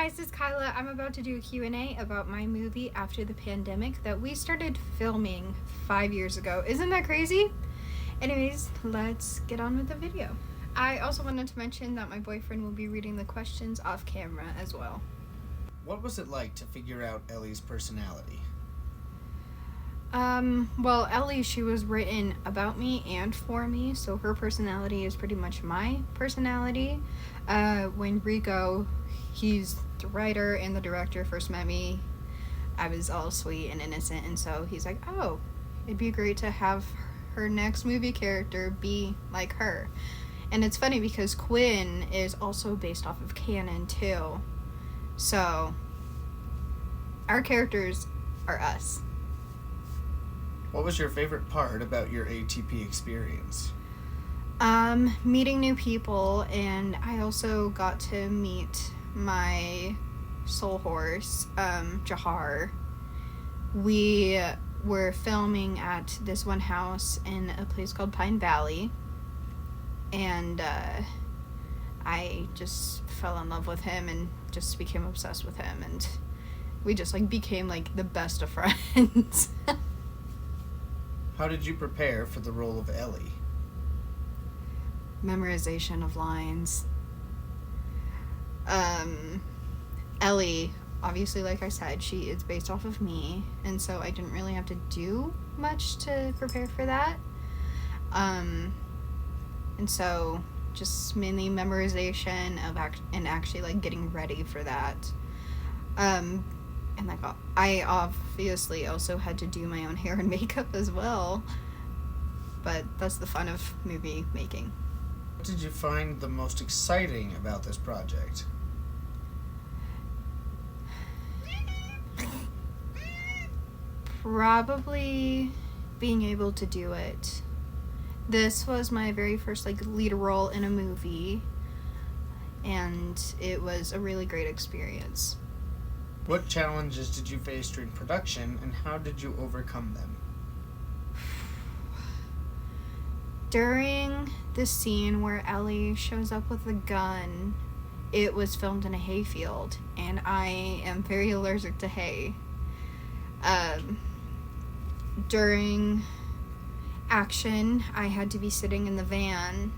guys, it's Kyla. I'm about to do a Q&A about my movie After the Pandemic that we started filming 5 years ago. Isn't that crazy? Anyways, let's get on with the video. I also wanted to mention that my boyfriend will be reading the questions off camera as well. What was it like to figure out Ellie's personality? Well, Ellie, she was written about me and for me, so her personality is pretty much my personality. When Rico, he's the writer and the director, first met me, I was all sweet and innocent, and so he's like, oh, it'd be great to have her next movie character be like her. And it's funny because Quinn is also based off of canon, too. So, our characters are us. What was your favorite part about your ATP experience? Meeting new people, and I also got to meet my soul horse, Jahar. We were filming at this one house in a place called Pine Valley, and I just fell in love with him and just became obsessed with him, and we just became the best of friends. How did you prepare for the role of Ellie? Memorization of lines. Ellie, obviously, like I said, she is based off of me, and so I didn't really have to do much to prepare for that. And so just mainly memorization of actually getting ready for that. And I obviously also had to do my own hair and makeup as well, but that's the fun of movie making. What did you find the most exciting about this project? Probably being able to do it. This was my very first lead role in a movie, and it was a really great experience. What challenges did you face during production, and how did you overcome them? During the scene where Ellie shows up with a gun, it was filmed in a hayfield, and I am very allergic to hay. During action, I had to be sitting in the van,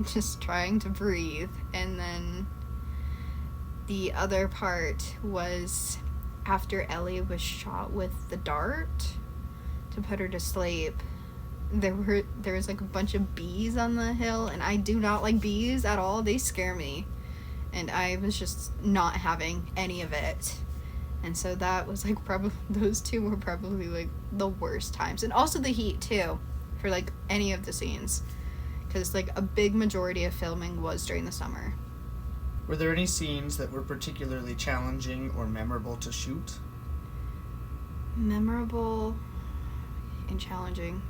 just trying to breathe, and then the other part was after Ellie was shot with the dart to put her to sleep. There was a bunch of bees on the hill, and I do not like bees at all. They scare me, and I was just not having any of it. And so that was probably, those two were probably the worst times. And also the heat too, for any of the scenes, because a big majority of filming was during the summer. Were there any scenes that were particularly challenging or memorable to shoot? Memorable and challenging.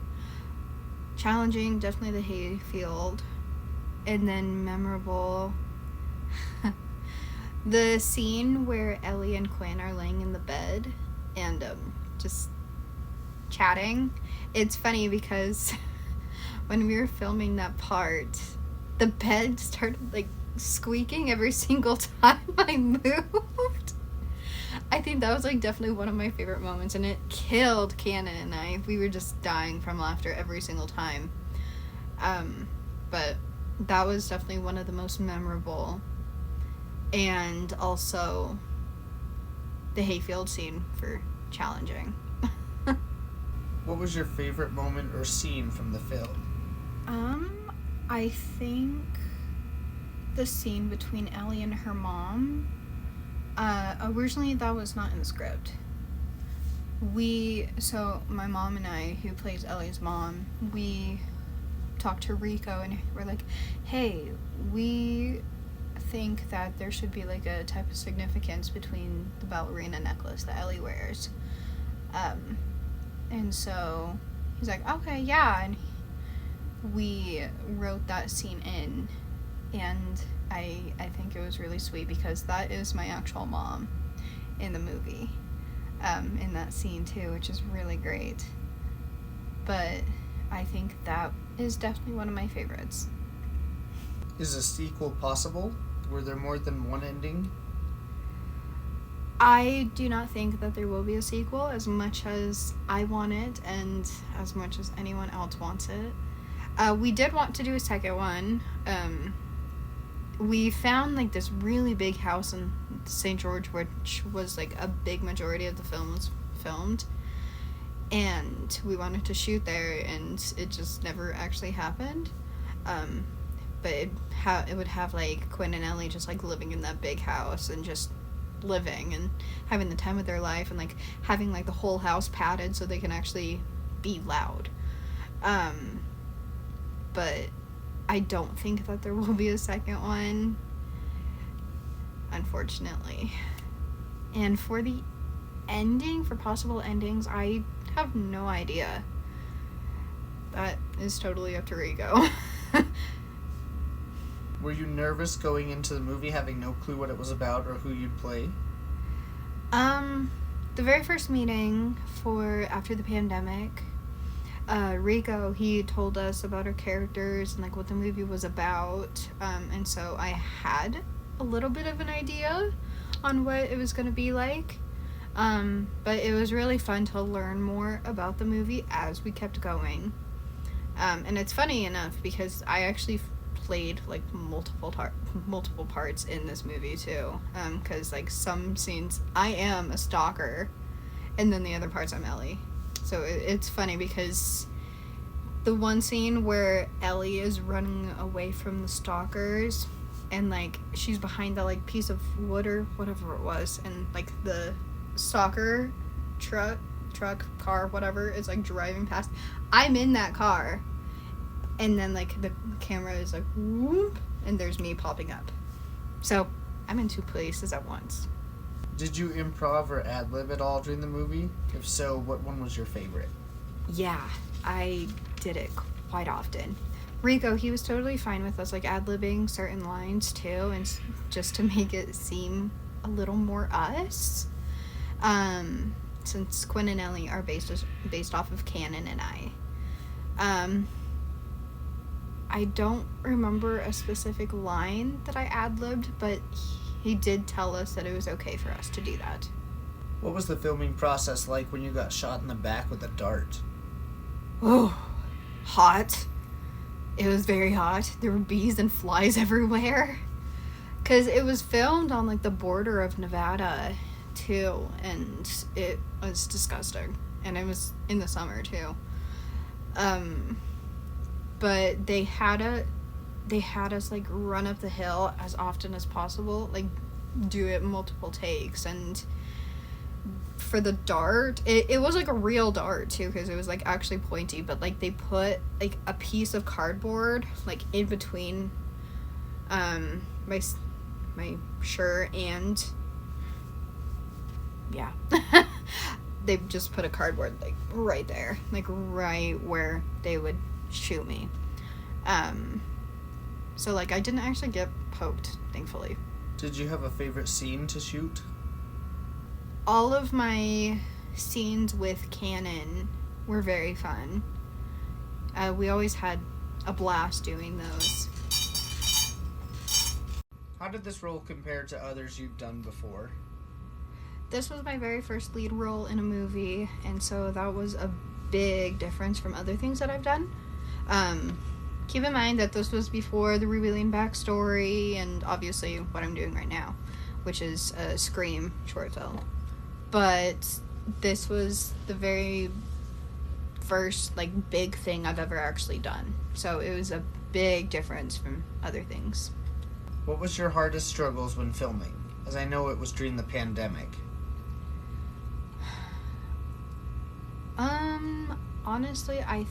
Challenging, definitely the hayfield. And then memorable, the scene where Ellie and Quinn are laying in the bed and just chatting. It's funny because when we were filming that part, the bed started squeaking every single time I moved. I think that was definitely one of my favorite moments, and it killed Cannon and I. We were just dying from laughter every single time. But that was definitely one of the most memorable. And also the hayfield scene for challenging. What was your favorite moment or scene from the film? I think the scene between Ellie and her mom. Originally that was not in the script. So my mom and I, who plays Ellie's mom, we talked to Rico and we're like, hey, we think that there should be a type of significance between the ballerina necklace that Ellie wears. And so he's like, okay, yeah, and we wrote that scene in, and I think it was really sweet because that is my actual mom in the movie, in that scene too, which is really great. But I think that is definitely one of my favorites. Is a sequel possible? Were there more than one ending? I do not think that there will be a sequel as much as I want it and as much as anyone else wants it. We did want to do a second one. We found like this really big house in St. George, which was like a big majority of the film was filmed. And we wanted to shoot there, and it just never actually happened. But it would have like Quinn and Ellie just like living in that big house and just living and having the time of their life, and like having like the whole house padded so they can actually be loud. But I don't think that there will be a second one, unfortunately. And for the ending, for possible endings, I have no idea. That is totally up to Rico. Were you nervous going into the movie having no clue what it was about or who you'd play? The very first meeting for after the pandemic, Rico, he told us about our characters and like what the movie was about, and so I had a little bit of an idea on what it was going to be like, but it was really fun to learn more about the movie as we kept going. And it's funny enough because I actually played like multiple parts in this movie too, because like some scenes I am a stalker, and then the other parts I'm Ellie. So it's funny because the one scene where Ellie is running away from the stalkers, and like she's behind that like piece of wood or whatever it was, and like the stalker truck, car, whatever, is like driving past. I'm in that car. And then, like, the camera is like, whoop, and there's me popping up. So, I'm in two places at once. Did you improv or ad-lib at all during the movie? If so, what one was your favorite? Yeah, I did it quite often. Rico, he was totally fine with us, like, ad-libbing certain lines, too, and just to make it seem a little more us. Since Quinn and Ellie are based off of Canon and I. I don't remember a specific line that I ad-libbed, but he did tell us that it was okay for us to do that. What was the filming process like when you got shot in the back with a dart? Oh, hot. It was very hot. There were bees and flies everywhere. Because it was filmed on, like, the border of Nevada, too, and it was disgusting. And it was in the summer, too. But they had us like run up the hill as often as possible, like do it multiple takes. And for the dart, it was like a real dart too, because it was like actually pointy, but like they put like a piece of cardboard like in between my shirt and yeah. They just put a cardboard like right there, like right where they would shoot me. So like I didn't actually get poked, thankfully. Did you have a favorite scene to shoot? All of my scenes with Canon were very fun. We always had a blast doing those. How did this role compare to others you've done before? This was my very first lead role in a movie, and so that was a big difference from other things that I've done. Keep in mind that this was before the revealing backstory and obviously what I'm doing right now, which is a Scream short film. But this was the very first like big thing I've ever actually done. So it was a big difference from other things. What was your hardest struggles when filming? As I know it was during the pandemic. Honestly, I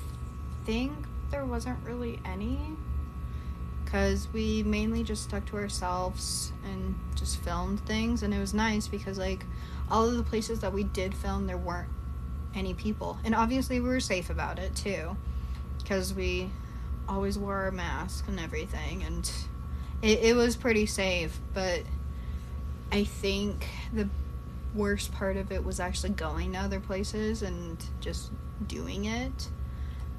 think there wasn't really any, because we mainly just stuck to ourselves and just filmed things, and it was nice because like all of the places that we did film, there weren't any people, and obviously we were safe about it too, because we always wore our mask and everything, and it was pretty safe. But I think the worst part of it was actually going to other places and just doing it,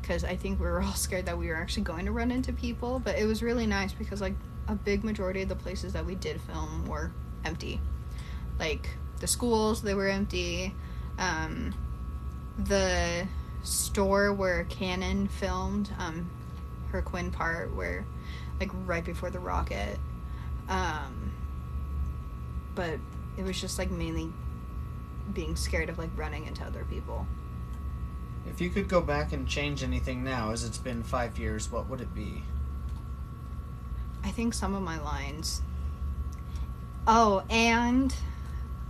because I think we were all scared that we were actually going to run into people. But it was really nice because like a big majority of the places that we did film were empty. Like the schools, they were empty. The store where Cannon filmed her Quinn part, where like right before the rocket, but it was just like mainly being scared of like running into other people. If you could go back and change anything now, as it's been 5 years, what would it be? I think some of my lines. Oh, and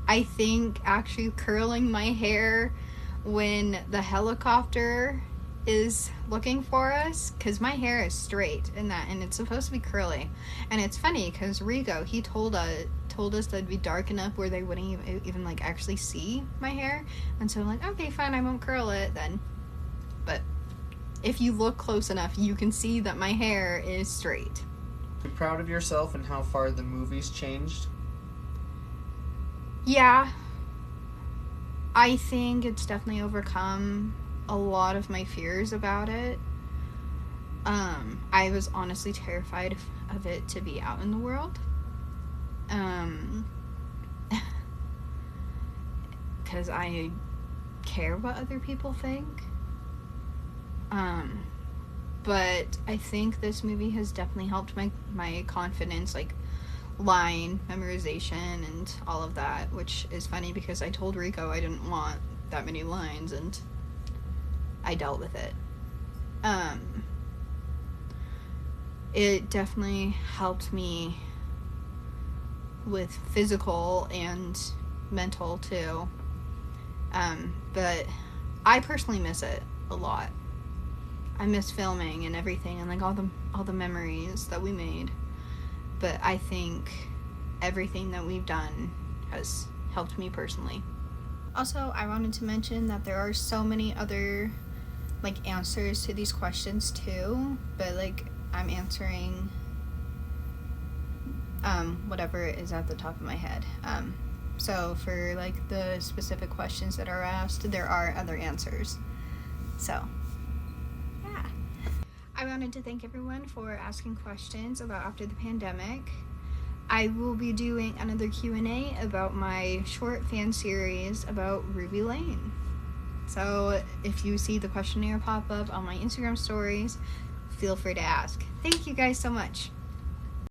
I think actually curling my hair when the helicopter is looking for us, because my hair is straight in that, and it's supposed to be curly. And it's funny because Rico, he told us that it'd be dark enough where they wouldn't even like actually see my hair, and so I'm like, okay, fine, I won't curl it then. But if you look close enough, you can see that my hair is straight. Are you proud of yourself and how far the movie's changed? Yeah, I think it's definitely overcome a lot of my fears about it. I was honestly terrified of it to be out in the world. Because I care what other people think. But I think this movie has definitely helped my confidence, like line memorization and all of that, which is funny because I told Rico I didn't want that many lines, and I dealt with it. It definitely helped me with physical and mental too. But I personally miss it a lot. I miss filming and everything, and like all the memories that we made. But I think everything that we've done has helped me personally. Also, I wanted to mention that there are so many other like answers to these questions too, but like I'm answering whatever is at the top of my head. So for like the specific questions that are asked, there are other answers. So yeah. I wanted to thank everyone for asking questions about after the pandemic. I will be doing another Q&A about my short fan series about Ruby Lane. So if you see the questionnaire pop up on my Instagram stories, feel free to ask. Thank you guys so much.